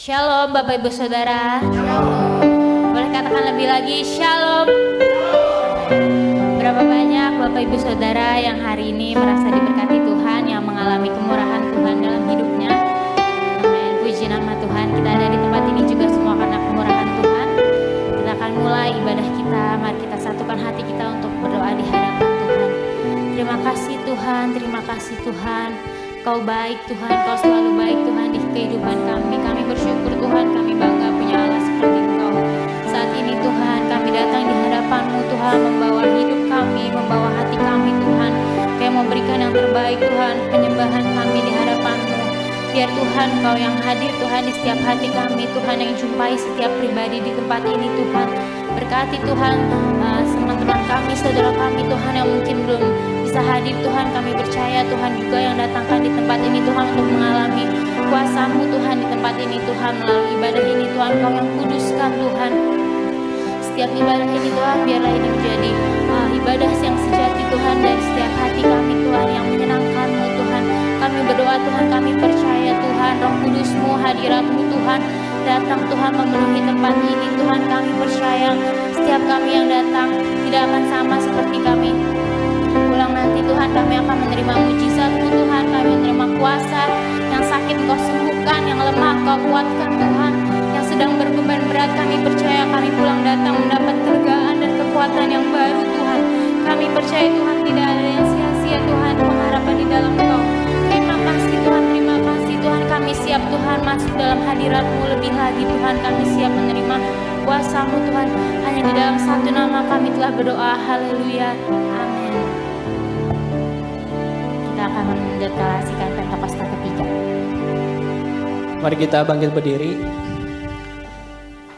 Shalom Bapak Ibu Saudara. Boleh katakan lebih lagi Shalom. Berapa banyak Bapak Ibu Saudara yang hari ini merasa diberkati Tuhan, yang mengalami kemurahan Tuhan dalam hidupnya. Amin. Puji nama Tuhan. Kita ada di tempat ini juga semua karena kemurahan Tuhan. Kita akan mulai ibadah kita. Mari kita satukan hati kita untuk berdoa di hadapan Tuhan. Terima kasih Tuhan, terima kasih Tuhan. Kau baik Tuhan, Kau selalu baik Tuhan di kehidupan kami. Kami bersyukur Tuhan, kami bangga punya Allah seperti Engkau. Saat ini Tuhan, kami datang di hadapan-Mu Tuhan, membawa hidup kami, membawa hati kami Tuhan. Kau mau berikan yang terbaik Tuhan, penyembahan kami di hadapan-Mu. Biar Tuhan Kau yang hadir Tuhan di setiap hati kami, Tuhan yang jumpai setiap pribadi di tempat ini Tuhan. Berkati Tuhan teman-teman kami, saudara kami Tuhan yang mungkin belum bisa hadir Tuhan. Kami percaya Tuhan juga yang datangkan di tempat ini Tuhan untuk mengalami kuasa-Mu Tuhan di tempat ini Tuhan. Melalui ibadah ini Tuhan Kau yang kuduskan Tuhan. Setiap ibadah ini Tuhan biarlah ini menjadi ibadah yang sejati Tuhan dari setiap hati kami Tuhan yang menyenangkan-Mu Tuhan. Kami berdoa Tuhan, kami percaya Tuhan Roh Kudus-Mu, hadirat-Mu Tuhan datang Tuhan memenuhi tempat ini Tuhan. Kami percaya setiap kami yang datang tidak akan sama seperti kami pulang nanti Tuhan. Kami akan menerima mujizat-Mu Tuhan, kami menerima kuasa. Yang sakit Kau sembuhkan, yang lemah Kau kuatkan Tuhan, yang sedang berbeban berat kami percaya kami pulang datang mendapat kelegaan dan kekuatan yang baru Tuhan. Kami percaya Tuhan tidak ada yang sia-sia Tuhan, pengharapan di dalam Kau. Terima kasih Tuhan, terima kasih Tuhan. Kami siap Tuhan masuk dalam hadirat-Mu lebih lagi Tuhan. Kami siap menerima kuasa-Mu Tuhan. Hanya di dalam satu nama kami telah berdoa. Haleluya. Amin. Kita akan mendeklarasikan Pentakosta ketiga. Mari kita bangkit berdiri.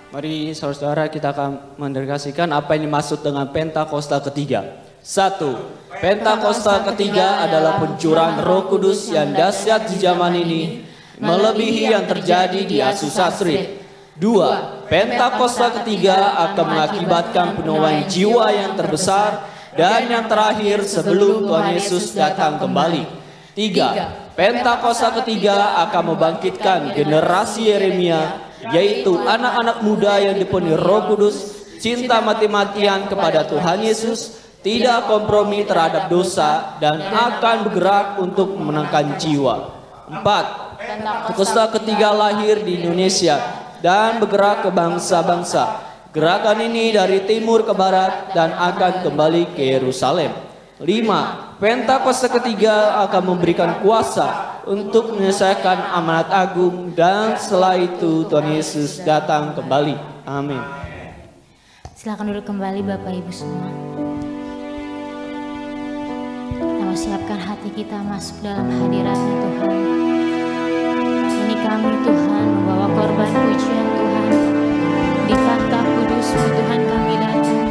Mari saudara kita akan mendeklarasikan apa yang dimaksud dengan Pentakosta ketiga. 1. Pentakosta ketiga adalah pencurahan Roh Kudus yang dahsyat di zaman ini, melebihi yang terjadi di Azusa Street. 2. Pentakosta ketiga akan mengakibatkan penuaian jiwa yang terbesar dan yang terakhir sebelum Tuhan Yesus datang kembali. 3. Pentakosta ketiga akan membangkitkan generasi Yeremia, yaitu anak-anak muda yang dipenuhi Roh Kudus, cinta mati-matian kepada Tuhan Yesus, tidak kompromi terhadap dosa, dan akan bergerak untuk memenangkan jiwa. 4. Pentakosta ketiga lahir di Indonesia dan bergerak ke bangsa-bangsa. Gerakan ini dari timur ke barat dan akan kembali ke Yerusalem. 5. Pentakosta ketiga akan memberikan kuasa untuk menyelesaikan amanat agung, dan setelah itu Tuhan Yesus datang kembali. Amin. Silakan duduk kembali Bapak Ibu semua. Kita siapkan hati kita masuk dalam hadirat-Nya Tuhan. Ini kami Tuhan membawa korban pujian Tuhan. Di tahta kudus-Mu Tuhan kami datang.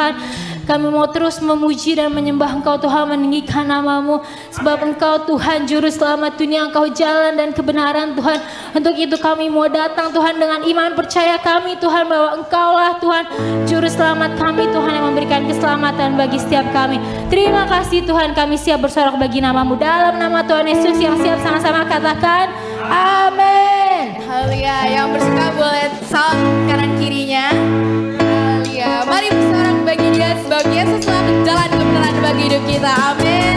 Tuhan. Kami mau terus memuji dan menyembah Engkau Tuhan, meninggikan nama-Mu. Sebab Engkau Tuhan Juru Selamat dunia, Engkau jalan dan kebenaran Tuhan. Untuk itu kami mau datang Tuhan dengan iman percaya kami Tuhan bahwa Engkaulah Tuhan Juru Selamat kami Tuhan yang memberikan keselamatan bagi setiap kami. Terima kasih Tuhan, kami siap bersorak bagi nama-Mu. Dalam nama Tuhan Yesus yang siap sama-sama katakan amin. Haleluya, yang bersuka boleh salam kanan kirinya. Haleluya, mari bersorak bagi Dia sebab Yesus telah berjalan kebenaran bagi hidup kita. Amin.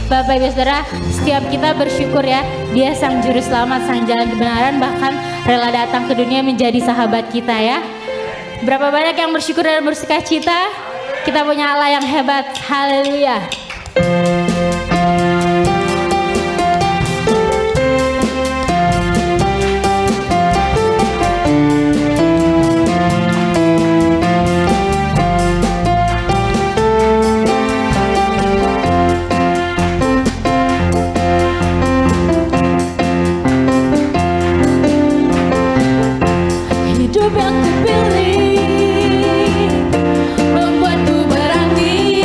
Bapak Ibu Saudara, setiap kita bersyukur ya, Dia Sang Juru Selamat, Sang Jalan Kebenaran, bahkan rela datang ke dunia menjadi sahabat kita ya. Berapa banyak yang bersyukur dan bersuka cita? Kita punya Allah yang hebat. Haleluya. Membuatku berani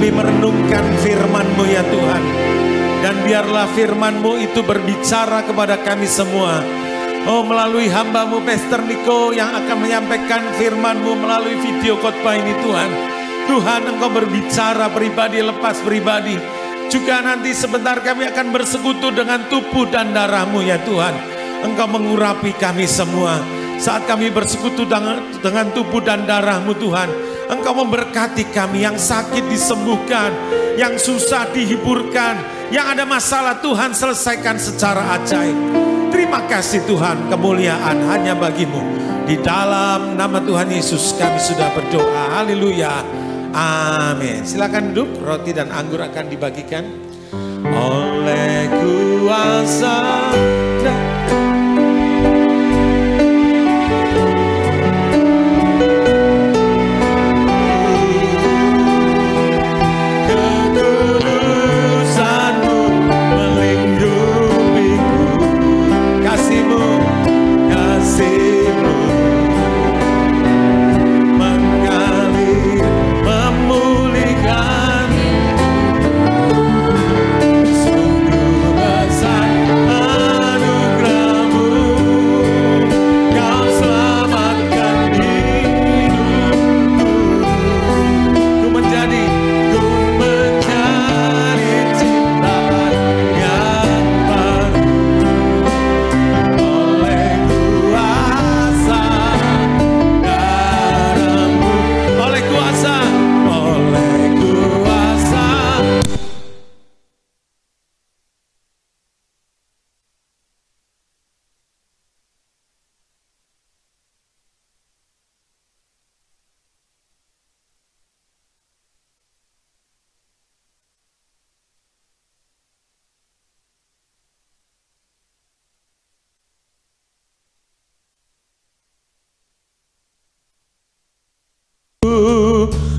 kami merenungkan firman-Mu ya Tuhan. Dan biarlah firman-Mu itu berbicara kepada kami semua. Oh, melalui hamba-Mu Pastor Niko yang akan menyampaikan firman-Mu melalui video khotbah ini Tuhan. Tuhan, Engkau berbicara pribadi lepas pribadi. Juga nanti sebentar kami akan bersekutu dengan tubuh dan darah-Mu ya Tuhan. Engkau mengurapi kami semua. Saat kami bersekutu dengan tubuh dan darah-Mu Tuhan, Engkau memberkati kami, yang sakit disembuhkan, yang susah dihiburkan, yang ada masalah Tuhan selesaikan secara ajaib. Terima kasih Tuhan, kemuliaan hanya bagi-Mu. Di dalam nama Tuhan Yesus kami sudah berdoa. Haleluya. Amin. Silakan duduk, roti dan anggur akan dibagikan. Oleh kuasa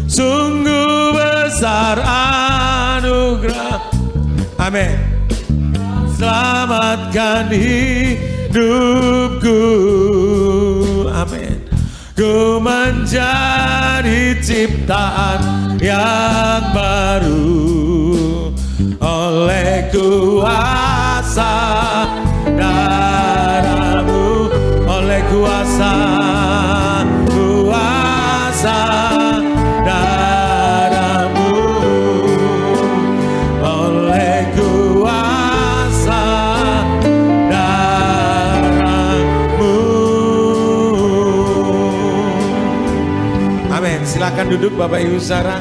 sungguh besar anugerah. Amin. Selamatkan hidupku. Amin. Ku menjadi ciptaan yang baru oleh kuasa darah-Mu, oleh kuasa darah-Mu, oleh kuasa darah-Mu. Amin. Silakan duduk Bapak Ibu Saudara.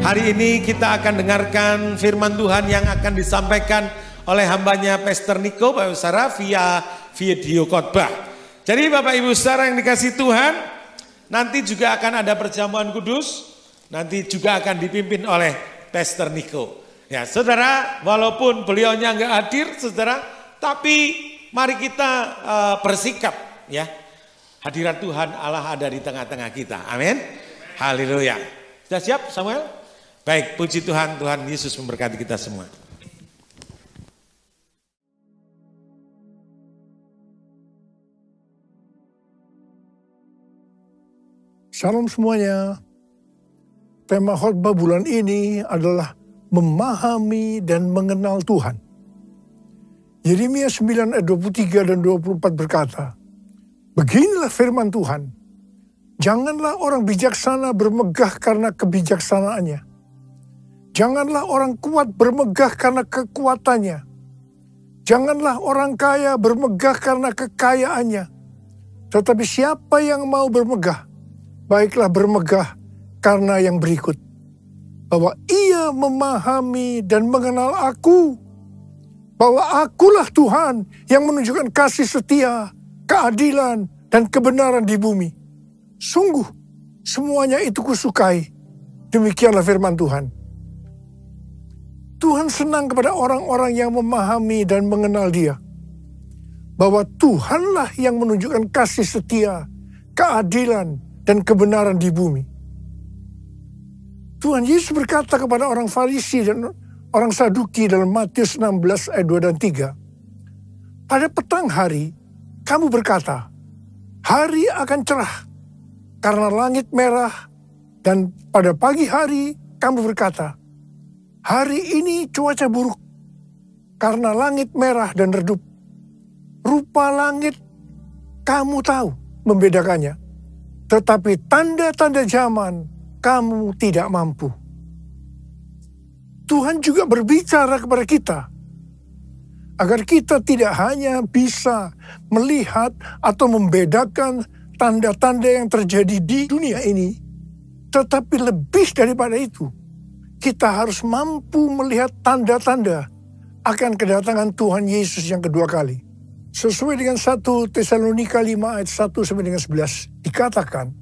Hari ini kita akan dengarkan firman Tuhan yang akan disampaikan oleh hambanya Pastor Niko, Bapak Ibu Saudara, via video khotbah. Jadi Bapak Ibu Saudara yang dikasih Tuhan, nanti juga akan ada perjamuan kudus, nanti juga akan dipimpin oleh Pastor Niko. Ya saudara, walaupun beliaunya nggak hadir saudara, tapi mari kita bersikap ya. Hadirat Tuhan Allah ada di tengah-tengah kita. Amin. Haleluya. Sudah siap Samuel? Baik, puji Tuhan, Tuhan Yesus memberkati kita semua. Salam semuanya. Tema khotbah bulan ini adalah memahami dan mengenal Tuhan. Yeremia 9 ayat 23 dan 24 berkata, beginilah firman Tuhan, janganlah orang bijaksana bermegah karena kebijaksanaannya. Janganlah orang kuat bermegah karena kekuatannya. Janganlah orang kaya bermegah karena kekayaannya. Tetapi siapa yang mau bermegah, baiklah bermegah karena yang berikut. Bahwa ia memahami dan mengenal aku. Bahwa akulah Tuhan yang menunjukkan kasih setia, keadilan, dan kebenaran di bumi. Sungguh, semuanya itu kusukai. Demikianlah firman Tuhan. Tuhan senang kepada orang-orang yang memahami dan mengenal Dia. Bahwa Tuhanlah yang menunjukkan kasih setia, keadilan, dan kebenaran di bumi. Tuhan Yesus berkata kepada orang Farisi dan orang Saduki dalam Matius 16 ayat 2 dan 3. Pada petang hari, kamu berkata, hari akan cerah karena langit merah, dan pada pagi hari kamu berkata, Hari ini cuaca buruk karena langit merah dan redup. Rupa langit kamu tahu membedakannya. Tetapi tanda-tanda zaman kamu tidak mampu. Tuhan juga berbicara kepada kita agar kita tidak hanya bisa melihat atau membedakan tanda-tanda yang terjadi di dunia ini, tetapi lebih daripada itu, kita harus mampu melihat tanda-tanda akan kedatangan Tuhan Yesus yang kedua kali. Sesuai dengan 1 Tesalonika 5 ayat 1 sampai dengan 11, dikatakan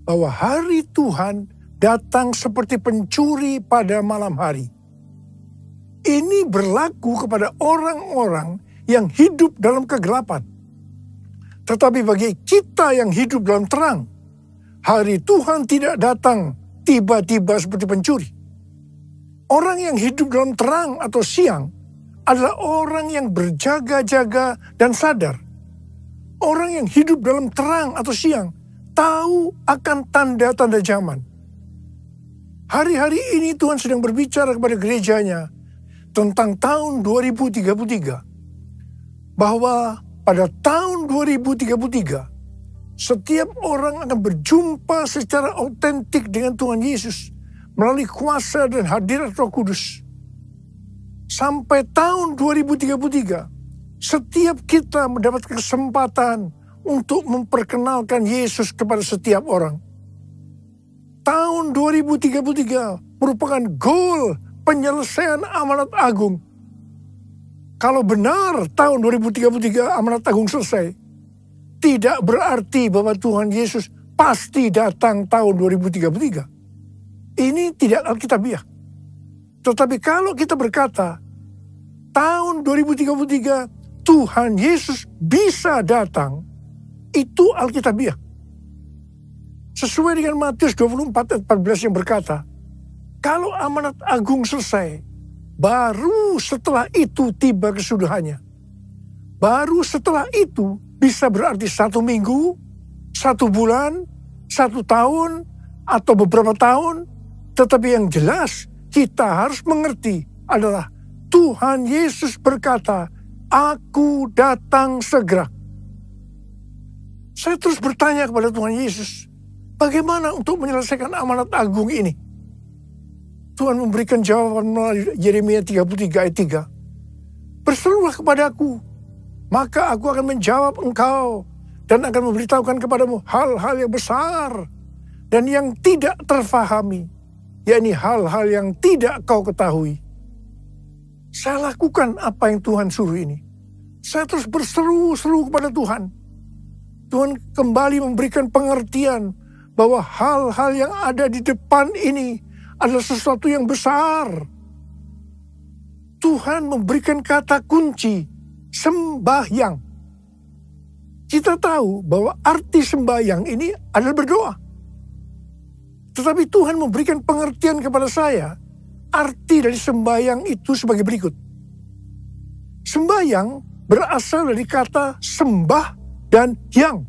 bahwa hari Tuhan datang seperti pencuri pada malam hari. Ini berlaku kepada orang-orang yang hidup dalam kegelapan. Tetapi bagi kita yang hidup dalam terang, hari Tuhan tidak datang tiba-tiba seperti pencuri. Orang yang hidup dalam terang atau siang adalah orang yang berjaga-jaga dan sadar. Orang yang hidup dalam terang atau siang tahu akan tanda-tanda zaman. Hari-hari ini Tuhan sedang berbicara kepada gerejanya tentang tahun 2033. Bahwa pada tahun 2033, setiap orang akan berjumpa secara autentik dengan Tuhan Yesus melalui kuasa dan hadirat Roh Kudus. Sampai tahun 2033, setiap kita mendapat kesempatan untuk memperkenalkan Yesus kepada setiap orang. Tahun 2033 merupakan goal penyelesaian amanat agung. Kalau benar tahun 2033 amanat agung selesai, tidak berarti bahwa Tuhan Yesus pasti datang tahun 2033. Ini tidak alkitabiah. Tetapi kalau kita berkata, tahun 2033 Tuhan Yesus bisa datang, itu alkitabiah. Sesuai dengan Matius 24 ayat 14 yang berkata, kalau amanat agung selesai, baru setelah itu tiba kesudahannya. Baru setelah itu bisa berarti 1 minggu, 1 bulan, 1 tahun, atau beberapa tahun. Tetapi yang jelas kita harus mengerti adalah Tuhan Yesus berkata, "Aku datang segera." Saya terus bertanya kepada Tuhan Yesus, bagaimana untuk menyelesaikan amanat agung ini? Tuhan memberikan jawaban melalui Yeremia 33 ayat 3. Berserulah kepadaku, maka aku akan menjawab engkau dan akan memberitahukan kepadamu hal-hal yang besar dan yang tidak terfahami, yakni hal-hal yang tidak kau ketahui. Saya lakukan apa yang Tuhan suruh ini. Saya terus berseru-seru kepada Tuhan. Tuhan kembali memberikan pengertian bahwa hal-hal yang ada di depan ini adalah sesuatu yang besar. Tuhan memberikan kata kunci, sembahyang. Kita tahu bahwa arti sembahyang ini adalah berdoa. Tetapi Tuhan memberikan pengertian kepada saya, arti dari sembahyang itu sebagai berikut. Sembahyang berasal dari kata sembah dan hyang.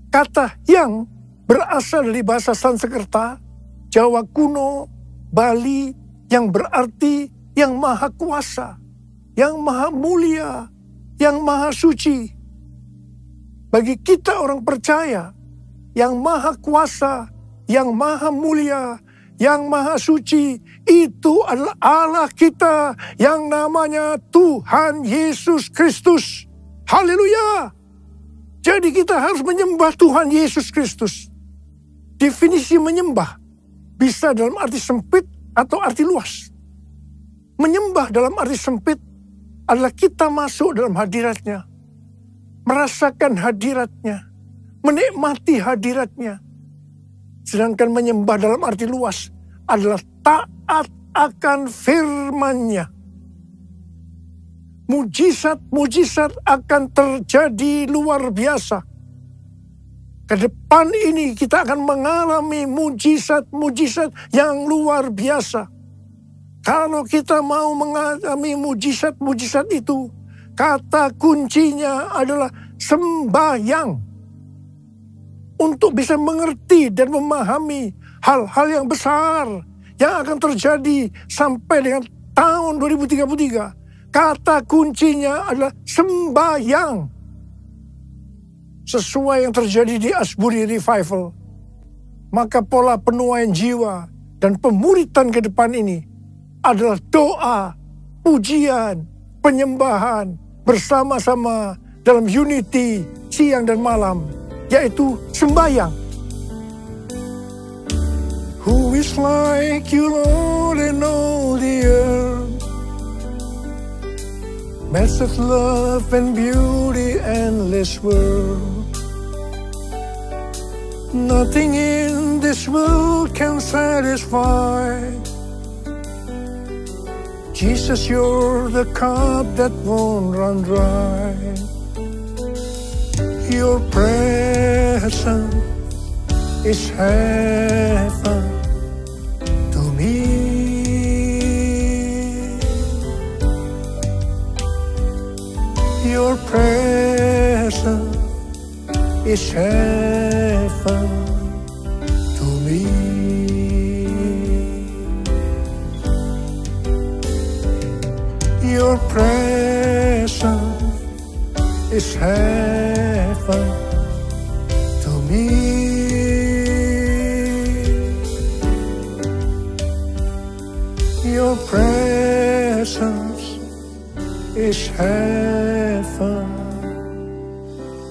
Kata hyang berasal dari bahasa Sanskerta, Jawa kuno, Bali, yang berarti yang maha kuasa, yang maha mulia, yang maha suci. Bagi kita orang percaya, yang maha kuasa, yang maha mulia, yang maha suci, itu adalah Allah kita yang namanya Tuhan Yesus Kristus. Haleluya! Jadi kita harus menyembah Tuhan Yesus Kristus. Definisi menyembah bisa dalam arti sempit atau arti luas. Menyembah dalam arti sempit adalah kita masuk dalam hadiratnya, merasakan hadiratnya, menikmati hadiratnya. Sedangkan menyembah dalam arti luas adalah taat akan firman-Nya. Mujizat-mujizat akan terjadi luar biasa. Ke depan ini kita akan mengalami mujizat-mujizat yang luar biasa. Kalau kita mau mengalami mujizat-mujizat itu, kata kuncinya adalah sembahyang. Untuk bisa mengerti dan memahami hal-hal yang besar yang akan terjadi sampai dengan tahun 2033. Kata kuncinya adalah sembahyang. Sesuai yang terjadi di Asbury Revival, maka pola penuaian jiwa dan pemuritan ke depan ini adalah doa, pujian, penyembahan bersama-sama dalam unity siang dan malam, yaitu sembahyang. Who is like you, Lord, in all the earth? Massive love and beauty, endless world. Nothing in this world can satisfy. Jesus, you're the cup that won't run dry. Your presence is heaven to me. Your presence is heaven to me. Your presence is heaven to me. Your presence is heaven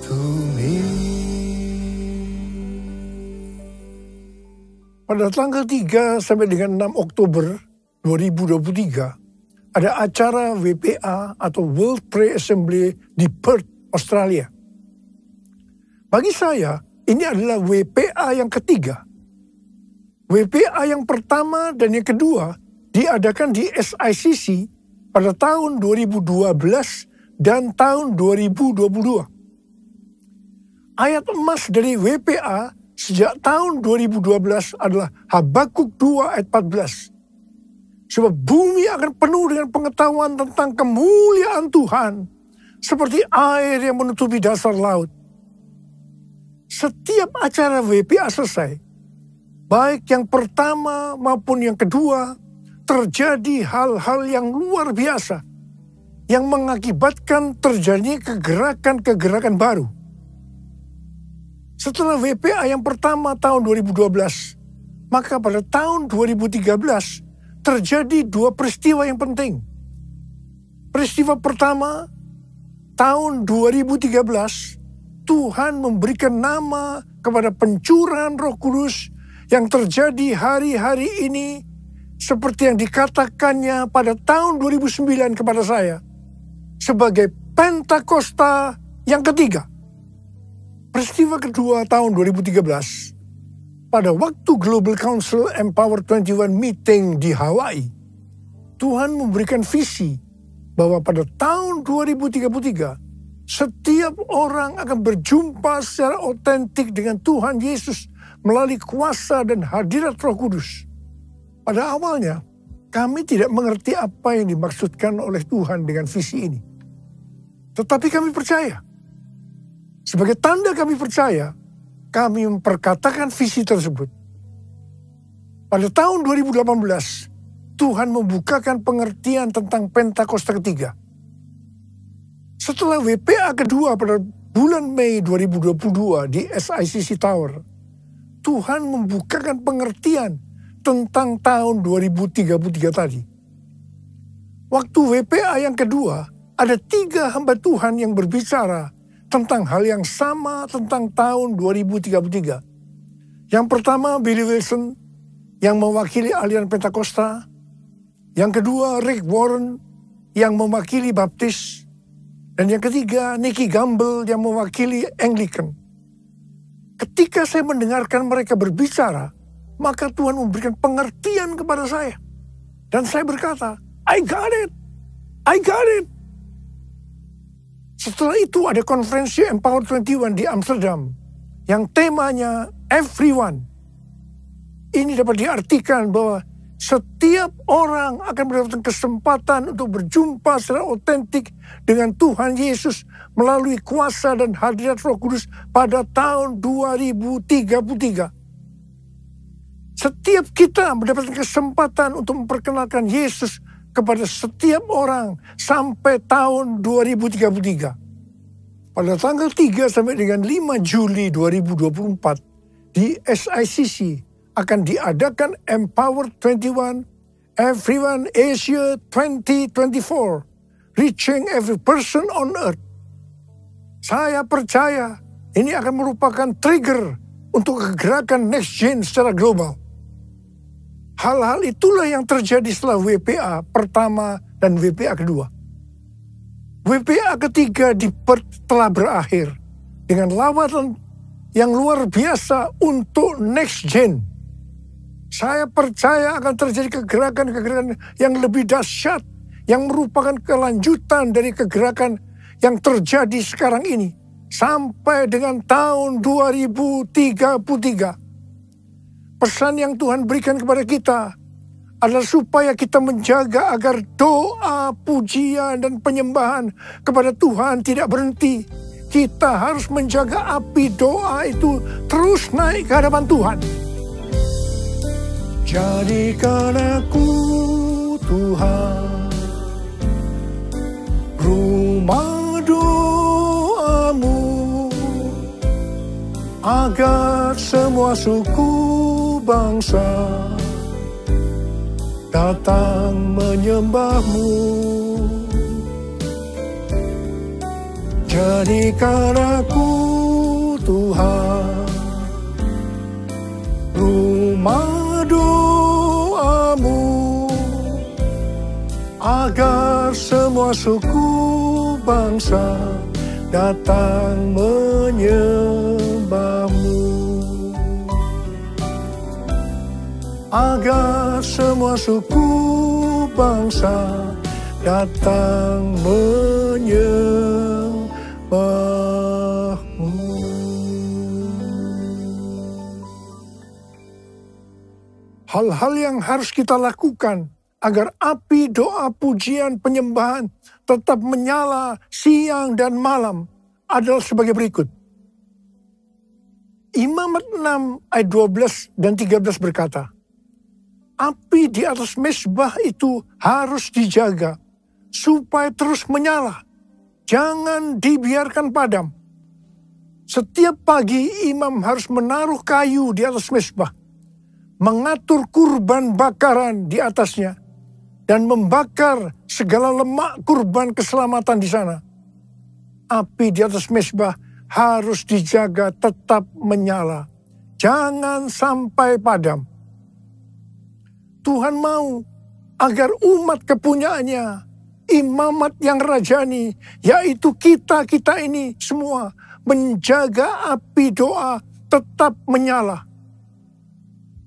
to me. Pada tanggal 3 sampai dengan 6 Oktober 2023, ada acara WPA atau World Prayer Assembly di Perth, Australia. Bagi saya, ini adalah WPA yang ketiga. WPA yang pertama dan yang kedua diadakan di SICC pada tahun 2012 dan tahun 2022. Ayat emas dari WPA sejak tahun 2012 adalah Habakuk 2 ayat 14. Sebab bumi akan penuh dengan pengetahuan tentang kemuliaan Tuhan, seperti air yang menutupi dasar laut. Setiap acara WPA selesai, baik yang pertama maupun yang kedua, terjadi hal-hal yang luar biasa, yang mengakibatkan terjadinya kegerakan-kegerakan baru. Setelah WPA yang pertama tahun 2012, maka pada tahun 2013, terjadi dua peristiwa yang penting. Peristiwa pertama, tahun 2013, Tuhan memberikan nama kepada pencurahan Roh Kudus yang terjadi hari-hari ini, seperti yang dikatakannya pada tahun 2009 kepada saya, sebagai Pentakosta yang ketiga. Peristiwa kedua tahun 2013, pada waktu Global Council Empower 21 meeting di Hawaii, Tuhan memberikan visi bahwa pada tahun 2033, setiap orang akan berjumpa secara otentik dengan Tuhan Yesus melalui kuasa dan hadirat Roh Kudus. Pada awalnya, kami tidak mengerti apa yang dimaksudkan oleh Tuhan dengan visi ini. Tetapi kami percaya. Sebagai tanda kami percaya, kami memperkatakan visi tersebut. Pada tahun 2018, Tuhan membukakan pengertian tentang Pentakosta ketiga. Setelah WPA kedua pada bulan Mei 2022 di SICC Tower, Tuhan membukakan pengertian tentang tahun 2033 tadi. Waktu WPA yang kedua, ada 3 hamba Tuhan yang berbicara tentang hal yang sama tentang tahun 2033. Yang pertama, Billy Wilson yang mewakili aliran Pentakosta. Yang kedua, Rick Warren yang mewakili Baptis. Dan yang ketiga, Nicky Gamble yang mewakili Anglican. Ketika saya mendengarkan mereka berbicara, maka Tuhan memberikan pengertian kepada saya. Dan saya berkata, I got it! I got it! Setelah itu ada konferensi Empower 21 di Amsterdam yang temanya Everyone. Ini dapat diartikan bahwa setiap orang akan mendapatkan kesempatan untuk berjumpa secara otentik dengan Tuhan Yesus melalui kuasa dan hadirat Roh Kudus pada tahun 2033. Setiap kita mendapatkan kesempatan untuk memperkenalkan Yesus kepada setiap orang sampai tahun 2033. Pada tanggal 3 sampai dengan 5 Juli 2024 di SICC akan diadakan Empower 21 Everyone Asia 2024, Reaching Every Person on Earth. Saya percaya ini akan merupakan trigger untuk kegerakan next gen secara global. Hal-hal itulah yang terjadi setelah WPA pertama dan WPA kedua. WPA ketiga di Perth telah berakhir dengan lawatan yang luar biasa untuk next gen. Saya percaya akan terjadi kegerakan-kegerakan yang lebih dahsyat yang merupakan kelanjutan dari kegerakan yang terjadi sekarang ini sampai dengan tahun 2033. Pesan yang Tuhan berikan kepada kita adalah supaya kita menjaga agar doa, pujian, dan penyembahan kepada Tuhan tidak berhenti. Kita harus menjaga api doa itu terus naik ke hadapan Tuhan. Jadikan aku, Tuhan, rumah doamu, agar semua suku bangsa datang menyembahmu. Jadikan aku, Tuhan, rumah doamu, agar semua suku bangsa datang menyembahmu. Agar semua suku bangsa datang menyembahmu. Hal-hal yang harus kita lakukan agar api doa, pujian, penyembahan tetap menyala siang dan malam adalah sebagai berikut. Imamat 6 ayat 12 dan 13 berkata, api di atas mezbah itu harus dijaga supaya terus menyala. Jangan dibiarkan padam. Setiap pagi imam harus menaruh kayu di atas mezbah, mengatur kurban bakaran di atasnya, dan membakar segala lemak kurban keselamatan di sana. Api di atas mezbah harus dijaga tetap menyala. Jangan sampai padam. Tuhan mau agar umat kepunyaannya, imamat yang rajani, yaitu kita-kita ini semua, menjaga api doa tetap menyala.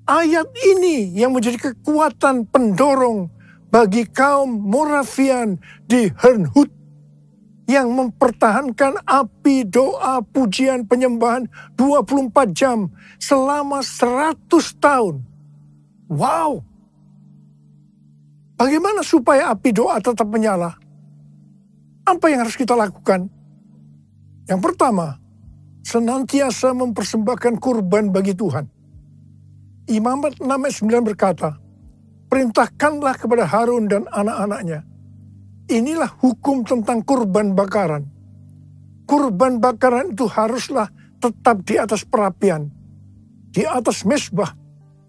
Ayat ini yang menjadi kekuatan pendorong bagi kaum Moravian di Herrnhut yang mempertahankan api doa, pujian, penyembahan 24 jam selama 100 tahun. Wow! Bagaimana supaya api doa tetap menyala? Apa yang harus kita lakukan? Yang pertama, senantiasa mempersembahkan kurban bagi Tuhan. Imamat 6 ayat 9 berkata, perintahkanlah kepada Harun dan anak-anaknya. Inilah hukum tentang kurban bakaran. Kurban bakaran itu haruslah tetap di atas perapian, di atas mezbah,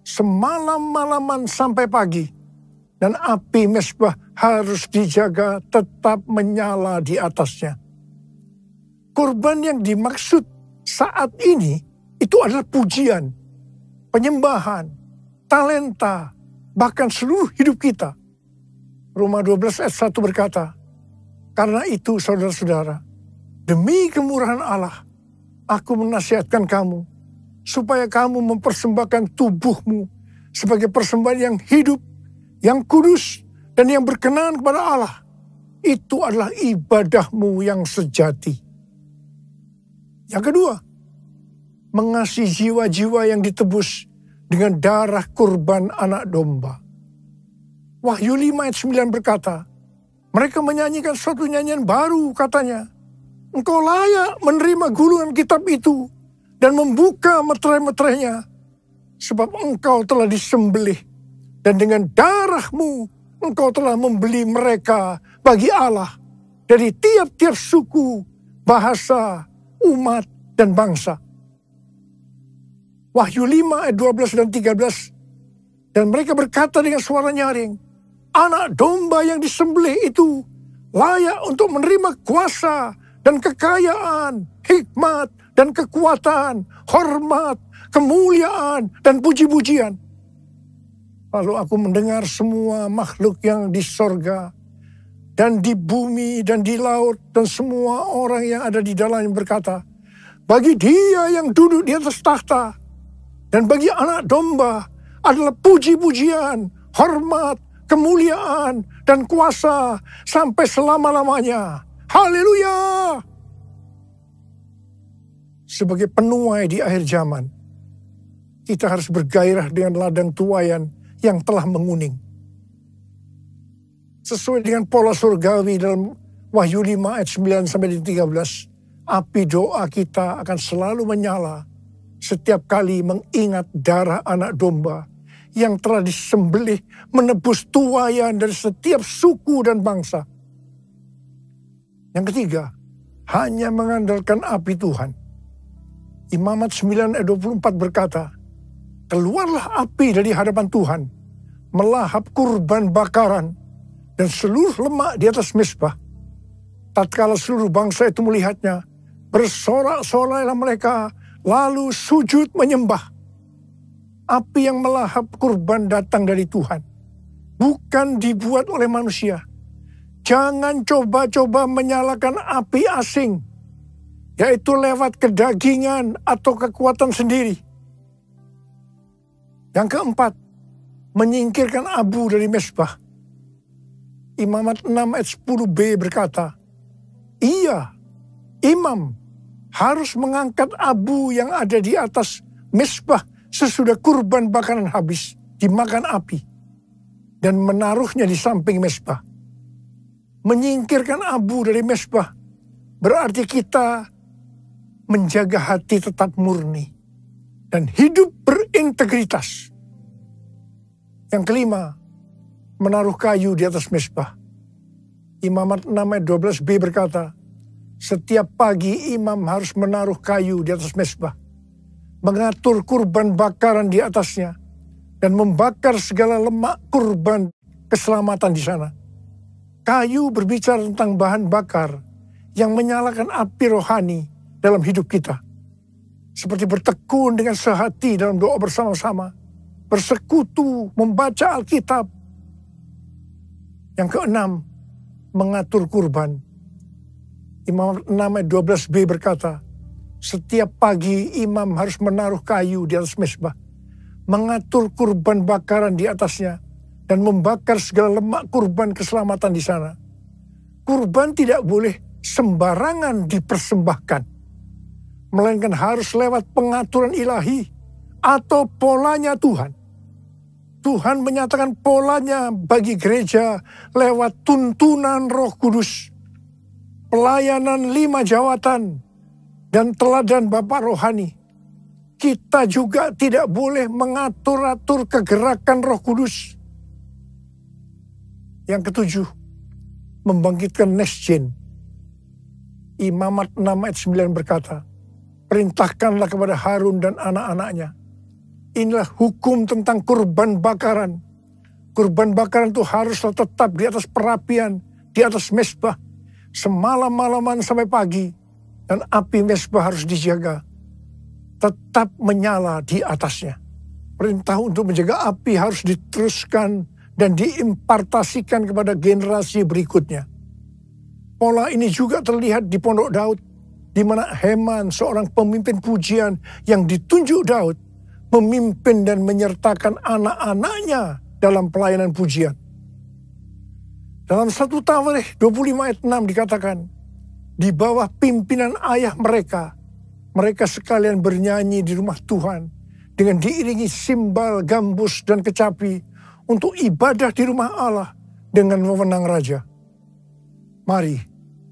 semalam-malaman sampai pagi. Dan api mezbah harus dijaga tetap menyala di atasnya. Kurban yang dimaksud saat ini itu adalah pujian, penyembahan, talenta, bahkan seluruh hidup kita. Roma 12 ayat 1 berkata, karena itu saudara-saudara, demi kemurahan Allah, aku menasihatkan kamu, supaya kamu mempersembahkan tubuhmu sebagai persembahan yang hidup, yang kudus, dan yang berkenan kepada Allah. Itu adalah ibadahmu yang sejati. Yang kedua, mengasihi jiwa-jiwa yang ditebus dengan darah kurban anak domba. Wahyu 5 ayat 9 berkata, mereka menyanyikan suatu nyanyian baru, katanya, engkau layak menerima gulungan kitab itu dan membuka meterai-meterainya, sebab engkau telah disembelih, dan dengan darahmu engkau telah membeli mereka bagi Allah dari tiap-tiap suku, bahasa, umat, dan bangsa. Wahyu 5 ayat 12 dan 13. Dan mereka berkata dengan suara nyaring, anak domba yang disembelih itu layak untuk menerima kuasa dan kekayaan, hikmat dan kekuatan, hormat, kemuliaan dan puji-pujian. Lalu aku mendengar semua makhluk yang di sorga dan di bumi dan di laut dan semua orang yang ada di dalamnya berkata, bagi Dia yang duduk di atas tahta dan bagi anak domba adalah puji-pujian, hormat, kemuliaan, dan kuasa sampai selama-lamanya. Haleluya! Sebagai penuai di akhir zaman, kita harus bergairah dengan ladang tuaian yang telah menguning. Sesuai dengan pola surgawi dalam Wahyu 5 ayat 9-13, api doa kita akan selalu menyala setiap kali mengingat darah anak domba yang telah disembelih menebus tuaian dari setiap suku dan bangsa. Yang ketiga, hanya mengandalkan api Tuhan. Imamat 9 ayat 24 berkata, keluarlah api dari hadapan Tuhan, melahap kurban bakaran dan seluruh lemak di atas mezbah. Tatkala seluruh bangsa itu melihatnya, bersorak-sorailah mereka, lalu sujud menyembah. Api yang melahap kurban datang dari Tuhan, bukan dibuat oleh manusia. Jangan coba-coba menyalakan api asing, yaitu lewat kedagingan atau kekuatan sendiri. Yang keempat, menyingkirkan abu dari mezbah. Imamat 6 ayat 10b berkata, iya, imam harus mengangkat abu yang ada di atas mezbah sesudah kurban bakaran habis dimakan api dan menaruhnya di samping mezbah. Menyingkirkan abu dari mezbah berarti kita menjaga hati tetap murni dan hidup berintegritas. Yang kelima, menaruh kayu di atas mezbah. Imamat 6 ayat 12b berkata, setiap pagi imam harus menaruh kayu di atas mezbah, mengatur kurban bakaran di atasnya, dan membakar segala lemak kurban keselamatan di sana. Kayu berbicara tentang bahan bakar yang menyalakan api rohani dalam hidup kita. Seperti bertekun dengan sehati dalam doa bersama-sama, bersekutu, membaca Alkitab. Yang keenam, mengatur kurban. Imam 6 ayat 12b berkata, setiap pagi imam harus menaruh kayu di atas mezbah, mengatur kurban bakaran di atasnya, dan membakar segala lemak kurban keselamatan di sana. Kurban tidak boleh sembarangan dipersembahkan, melainkan harus lewat pengaturan ilahi atau polanya Tuhan. Tuhan menyatakan polanya bagi gereja lewat tuntunan Roh Kudus, pelayanan 5 jawatan, dan teladan Bapak Rohani. Kita juga tidak boleh mengatur-atur kegerakan Roh Kudus. Yang ketujuh, membangkitkan next gen. Imamat 6 ayat 9 berkata, perintahkanlah kepada Harun dan anak-anaknya. Inilah hukum tentang kurban bakaran. Kurban bakaran itu haruslah tetap di atas perapian, di atas mezbah, semalam-malaman sampai pagi. Dan api mezbah harus dijaga, tetap menyala di atasnya. Perintah untuk menjaga api harus diteruskan dan diimpartasikan kepada generasi berikutnya. Pola ini juga terlihat di Pondok Daud, di mana Heman, seorang pemimpin pujian yang ditunjuk Daud, memimpin dan menyertakan anak-anaknya dalam pelayanan pujian. Dalam 1 Tawarikh 25 ayat 6 dikatakan, di bawah pimpinan ayah mereka, mereka sekalian bernyanyi di rumah Tuhan dengan diiringi simbal, gambus, dan kecapi untuk ibadah di rumah Allah dengan wewenang raja. Mari,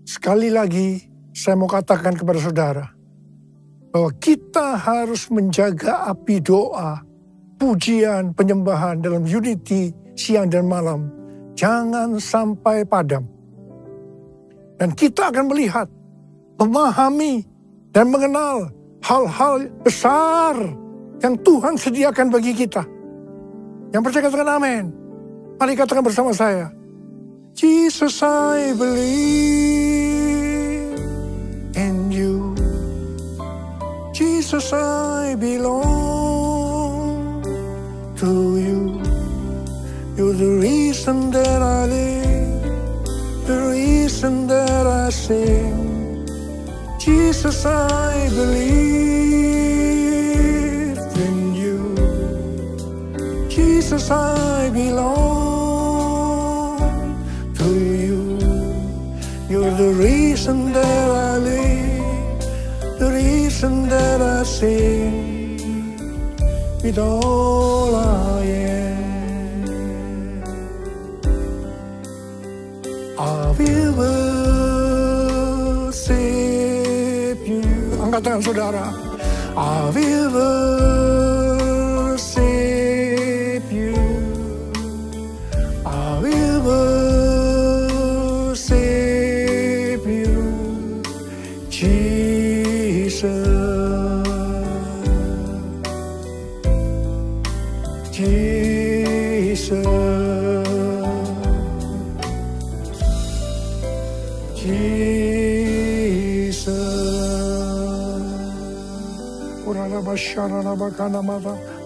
sekali lagi saya mau katakan kepada saudara, bahwa kita harus menjaga api doa pujian, penyembahan dalam unity siang dan malam jangan sampai padam. Dan kita akan melihat, memahami, dan mengenal hal-hal besar yang Tuhan sediakan bagi kita. Yang percaya katakan amin. Mari katakan bersama saya. Jesus, I believe in you. Jesus, I belong to you. You're the reason that I live, the reason that I sing. Jesus, I believe in you. Jesus, I belong to you. You're the reason that I live, the reason that I sing with all I am. I will worship you. Angkat tangan saudara. I will worship you. I will worship you, Jesus. Jesus.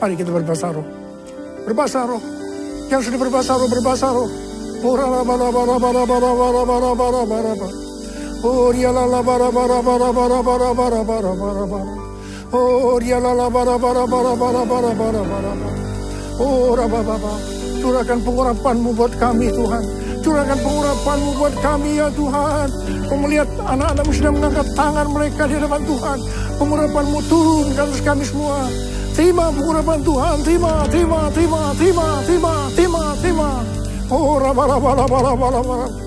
Mari kita berbahasa roh. Berbahasa roh. Yang sudah berbahasa roh, berbahasa roh. Curahkan pengurapan-Mu buat kami, Tuhan. Curahkan pengurapan-Mu buat kami, ya Tuhan. Kau melihat anak-anak-Mu sedang mengangkat tangan mereka di hadapan Tuhan. Pengurapan-Mu turun ke atas kami semua. Terima pengurapan Tuhan, terima. Oh,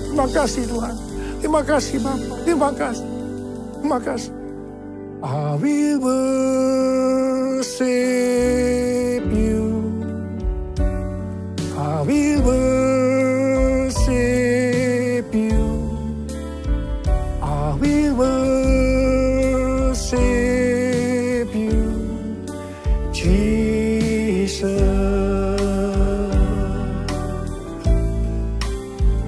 terima kasih Tuhan. Terima kasih Bapa, terima kasih. Terima kasih. I will worship you. I will worship you. I will worship you, Jesus.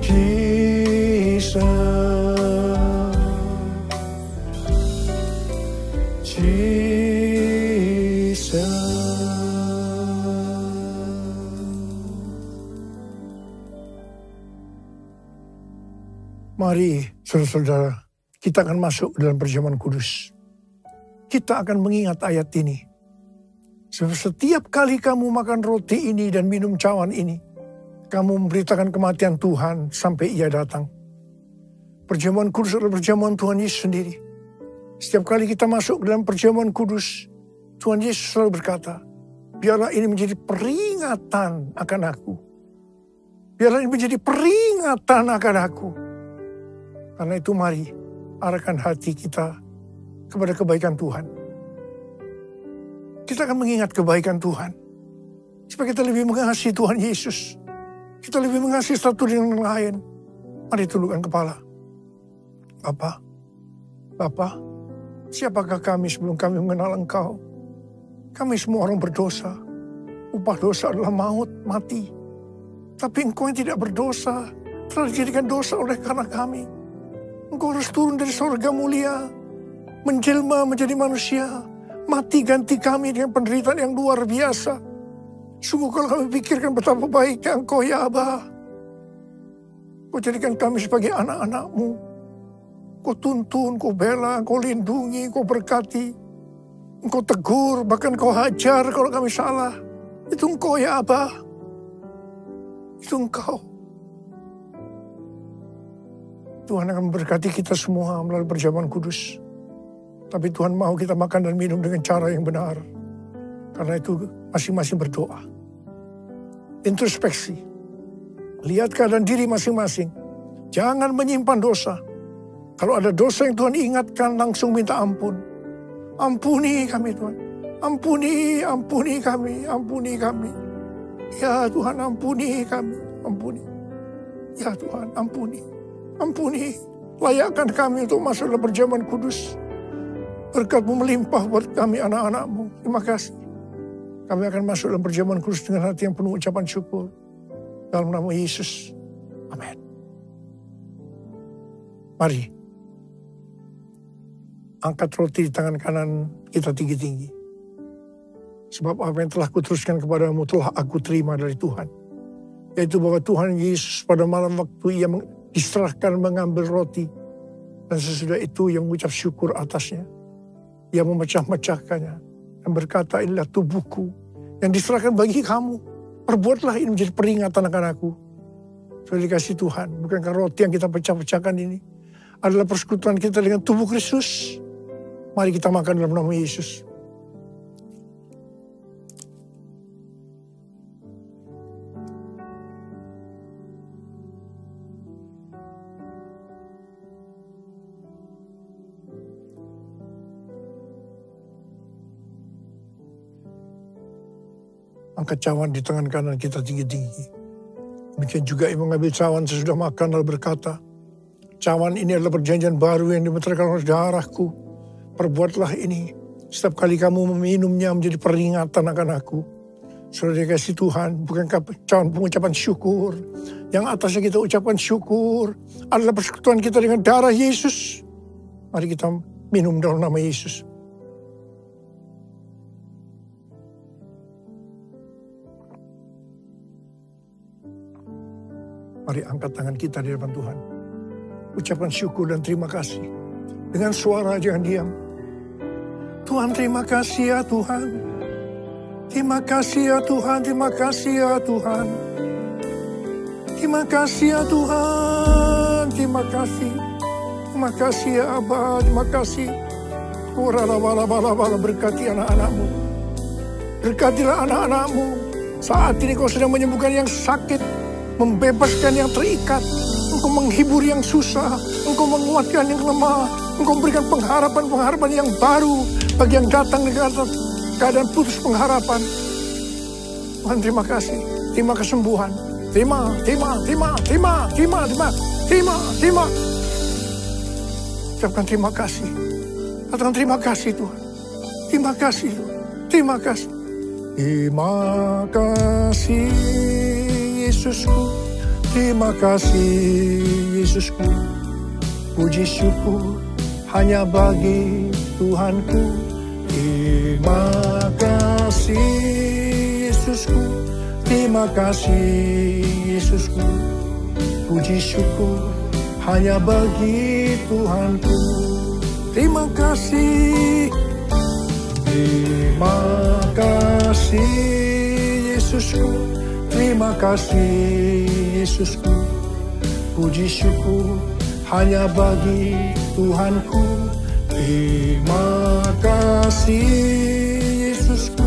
Jesus. Jesus. Mari, saudara-saudara, kita akan masuk dalam perjamuan kudus. Kita akan mengingat ayat ini. Setiap kali kamu makan roti ini dan minum cawan ini, kamu memberitakan kematian Tuhan sampai Ia datang. Perjamuan kudus adalah perjamuan Tuhan Yesus sendiri. Setiap kali kita masuk dalam perjamuan kudus, Tuhan Yesus selalu berkata, biarlah ini menjadi peringatan akan aku. Biarlah ini menjadi peringatan akan aku. Karena itu mari arahkan hati kita kepada kebaikan Tuhan. Kita akan mengingat kebaikan Tuhan. Supaya kita lebih mengasihi Tuhan Yesus. Kita lebih mengasihi satu dengan yang lain. Mari tundukkan kepala. Bapa, siapakah kami sebelum kami mengenal Engkau? Kami semua orang berdosa. Upah dosa adalah maut, mati. Tapi Engkau yang tidak berdosa telah dijadikan dosa oleh karena kami. Engkau harus turun dari surga mulia, menjelma menjadi manusia, mati ganti kami dengan penderitaan yang luar biasa. Sungguh kalau kami pikirkan betapa baiknya Engkau, ya Aba. Kau jadikan kami sebagai anak-anak-Mu. Kau tuntun, Kau bela, Kau lindungi, Kau berkati. Engkau tegur, bahkan Kau hajar kalau kami salah. Itu Engkau, ya Aba. Itu Engkau. Tuhan akan memberkati kita semua melalui perjamuan kudus. Tapi Tuhan mau kita makan dan minum dengan cara yang benar. Karena itu masing-masing berdoa. Introspeksi. Lihat keadaan diri masing-masing. Jangan menyimpan dosa. Kalau ada dosa yang Tuhan ingatkan, langsung minta ampun. Ampuni kami Tuhan. Ampuni kami, ampuni kami. Ya Tuhan, ampuni kami, ampuni. Ya Tuhan, ampuni. Layakkan kami untuk masuk dalam perjamuan kudus. Berkat-Mu melimpah buat kami anak-anak-Mu. Terima kasih. Kami akan masuk dalam perjamuan kudus dengan hati yang penuh ucapan syukur. Dalam nama Yesus. Amin. Mari. Angkat roti di tangan kanan kita tinggi-tinggi. Sebab apa yang telah kuteruskan kepadamu telah aku terima dari Tuhan. Yaitu bahwa Tuhan Yesus pada malam waktu ia diserahkan mengambil roti. Dan sesudah itu ia mengucap syukur atasnya. Ia memecah-mecahkannya. Dan berkata, inilah tubuhku yang diserahkan bagi kamu. Perbuatlah ini menjadi peringatan akan aku. Sudah dikasih Tuhan. Bukankah roti yang kita pecah-pecahkan ini adalah persekutuan kita dengan tubuh Kristus. Mari kita makan dalam nama Yesus. Angkat cawan di tangan kanan kita tinggi-tinggi. Demikian juga ia mengambil cawan sesudah makan lalu berkata, cawan ini adalah perjanjian baru yang dimeteraikan oleh darahku. Perbuatlah ini setiap kali kamu meminumnya menjadi peringatan akan aku. Sudah dikasih Tuhan, bukankah cawan pengucapan syukur? Yang atasnya kita ucapkan syukur adalah persekutuan kita dengan darah Yesus. Mari kita minum dalam nama Yesus. Mari angkat tangan kita di depan Tuhan. Ucapan syukur dan terima kasih. Dengan suara jangan diam. Tuhan, terima kasih ya Tuhan. Terima kasih ya Tuhan, terima kasih ya Tuhan. Terima kasih ya Tuhan, terima kasih. Terima kasih ya Abba, terima kasih. Bala-bala berkati anak-anak-Mu. Berkatilah anak-anak-Mu. Saat ini Kau sedang menyembuhkan yang sakit. Membebaskan yang terikat. Engkau menghibur yang susah. Engkau menguatkan yang lemah. Engkau memberikan pengharapan-pengharapan yang baru. Bagi yang datang dengan keadaan putus pengharapan. Tuhan, terima kasih. Terima kesembuhan. Terima. Ucapkan terima kasih. Katakan terima kasih Tuhan. Terima kasih Tuhan. Terima kasih. Terima kasih Yesusku. Terima kasih Yesusku. Puji syukur hanya bagi Tuhanku. Terima kasih Yesusku. Terima kasih Yesusku. Puji syukur hanya bagi Tuhanku. Terima kasih. Terima kasih Yesusku. Terima kasih Yesusku. Puji syukur hanya bagi Tuhanku. Terima kasih Yesusku.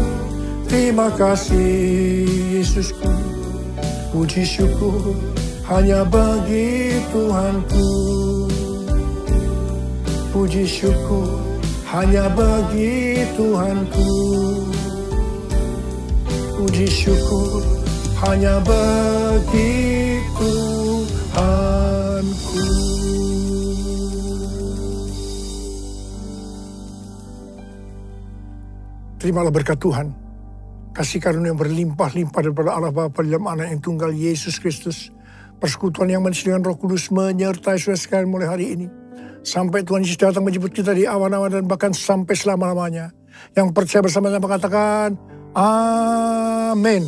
Terima kasih Yesusku. Puji syukur hanya bagi Tuhanku. Puji syukur hanya bagi Tuhanku. Puji syukur hanya bagi Tuhanku. Terimalah berkat Tuhan. Kasih karunia yang berlimpah-limpah daripada Allah Bapa dalam Anak yang tunggal Yesus Kristus. Persekutuan yang manis dengan Roh Kudus menyertai saudara sekalian mulai hari ini. Sampai Tuhan Yesus datang menjemput kita di awan-awan dan bahkan sampai selama-lamanya. Yang percaya bersama-sama katakan, amin.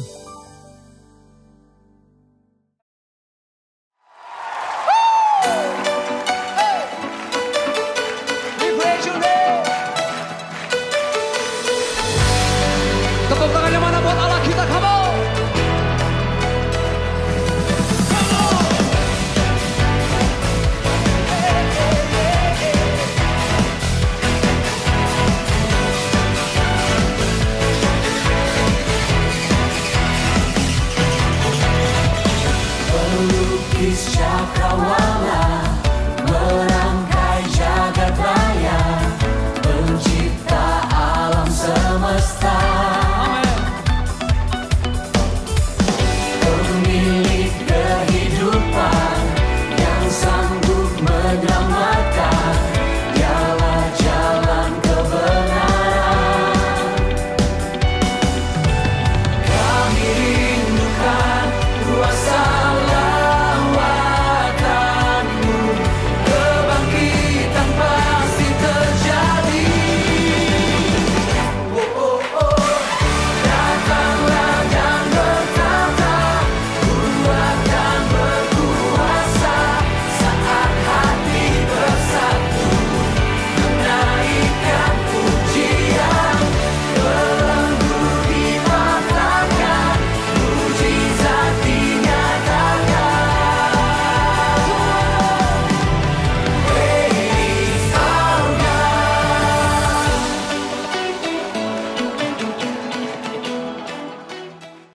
Tepuk tangannya mana buat Allah kita, come on. Pelukis cakrawala